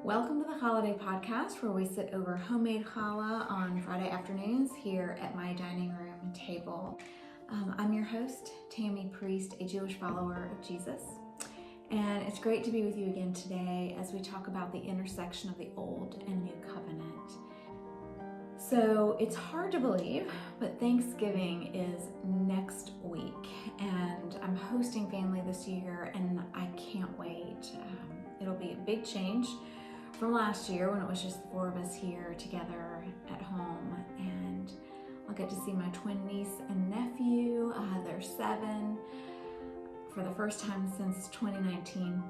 Welcome to the Holiday Podcast, where we sit over homemade challah on Friday afternoons here at my dining room table. I'm your host, Tammy Priest, a Jewish follower of Jesus, and it's great to be with you again today as we talk about the intersection of the Old and New Covenant. So it's hard to believe, but Thanksgiving is next week, and I'm hosting family this year, and I can't wait. It'll be a big change from last year when it was just the four of us here together at home, and I'll get to see my twin niece and nephew. They're 7 for the first time since 2019.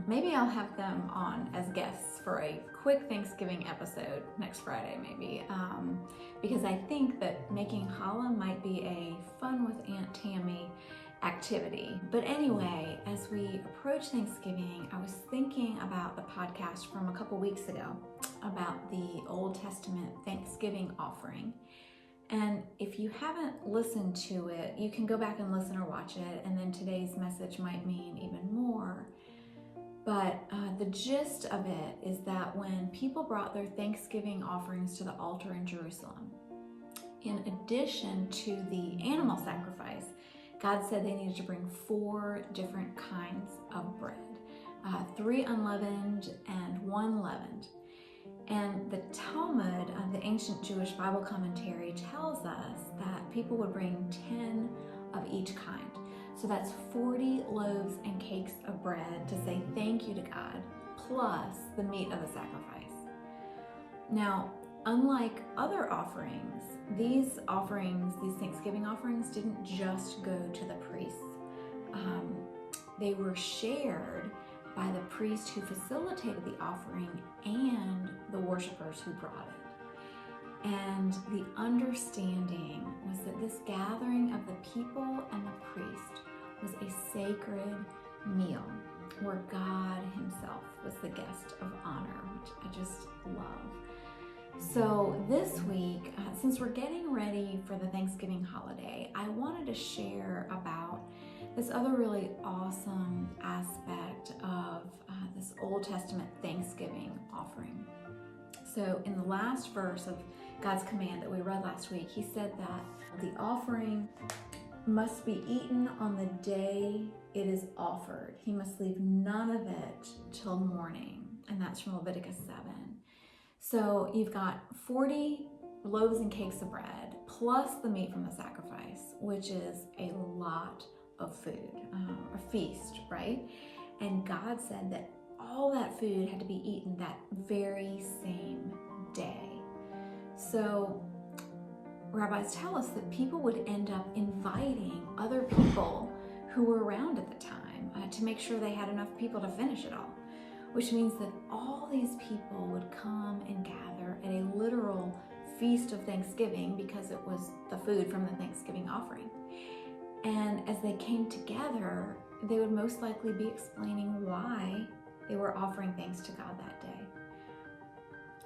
Maybe I'll have them on as guests for a quick Thanksgiving episode next Friday, maybe, because I think that making challah might be a fun with Aunt Tammy activity. But anyway, as we approach Thanksgiving, I was thinking about the podcast from a couple weeks ago about the Old Testament Thanksgiving offering. And if you haven't listened to it, you can go back and listen or watch it, and then today's message might mean even more. But the gist of it is that when people brought their Thanksgiving offerings to the altar in Jerusalem, in addition to the animal sacrifice, God said they needed to bring 4 different kinds of bread, 3 unleavened and 1 leavened. And the Talmud, the ancient Jewish Bible commentary, tells us that people would bring 10 of each kind. So that's 40 loaves and cakes of bread to say thank you to God, plus the meat of the sacrifice. Now, unlike other offerings, these Thanksgiving offerings, didn't just go to the priests. They were shared by the priest who facilitated the offering and the worshipers who brought it. And the understanding was that this gathering of the people and the priest was a sacred meal where God himself was the guest of honor, which I just love. So this week, since we're getting ready for the Thanksgiving holiday, I wanted to share about this other really awesome aspect of this Old Testament Thanksgiving offering. So in the last verse of God's command that we read last week, he said that the offering must be eaten on the day it is offered. He must leave none of it till morning, and that's from Leviticus 7. So you've got 40 loaves and cakes of bread, plus the meat from the sacrifice, which is a lot of food, a feast, right? And God said that all that food had to be eaten that very same day. So rabbis tell us that people would end up inviting other people who were around at the time to make sure they had enough people to finish it all, which means that all these people would come and gather at a literal feast of Thanksgiving because it was the food from the Thanksgiving offering. And as they came together, they would most likely be explaining why they were offering thanks to God that day.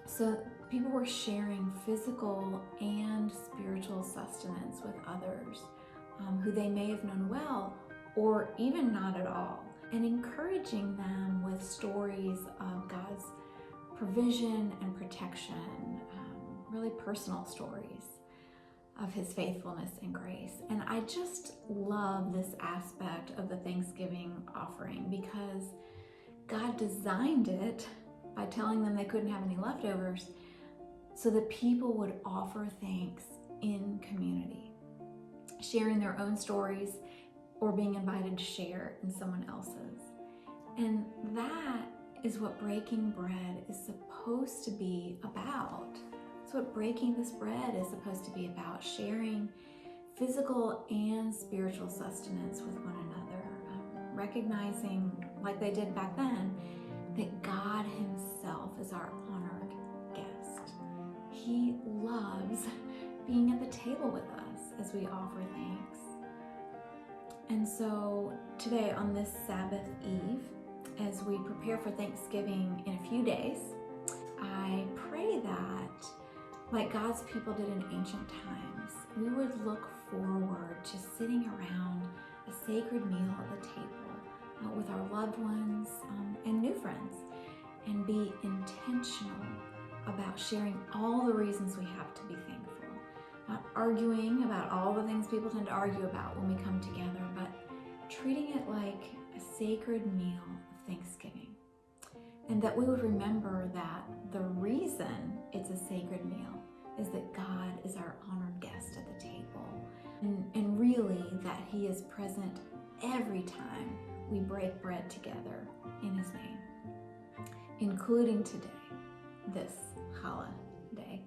So people were sharing physical and spiritual sustenance with others who they may have known well or even not at all, and encouraging them with stories of God's provision and protection, really personal stories of his faithfulness and grace. And I just love this aspect of the Thanksgiving offering because God designed it by telling them they couldn't have any leftovers so that people would offer thanks in community, sharing their own stories or being invited to share in someone else's. And that is what breaking bread is supposed to be about. It's what breaking this bread is supposed to be about, sharing physical and spiritual sustenance with one another, recognizing, like they did back then, that God himself is our honored guest. He loves being at the table with us as we offer thanks. And so today on this Sabbath Eve, as we prepare for Thanksgiving in a few days, I pray that, like God's people did in ancient times, we would look forward to sitting around a sacred meal at the table with our loved ones and new friends, and be intentional about sharing all the reasons we have to be thankful. Not arguing about all the things people tend to argue about when we come together, but treating it like a sacred meal of Thanksgiving. And that we would remember that the reason it's a sacred meal is that God is our honored guest at the table. And really that He is present every time we break bread together in His name, including today, this holiday.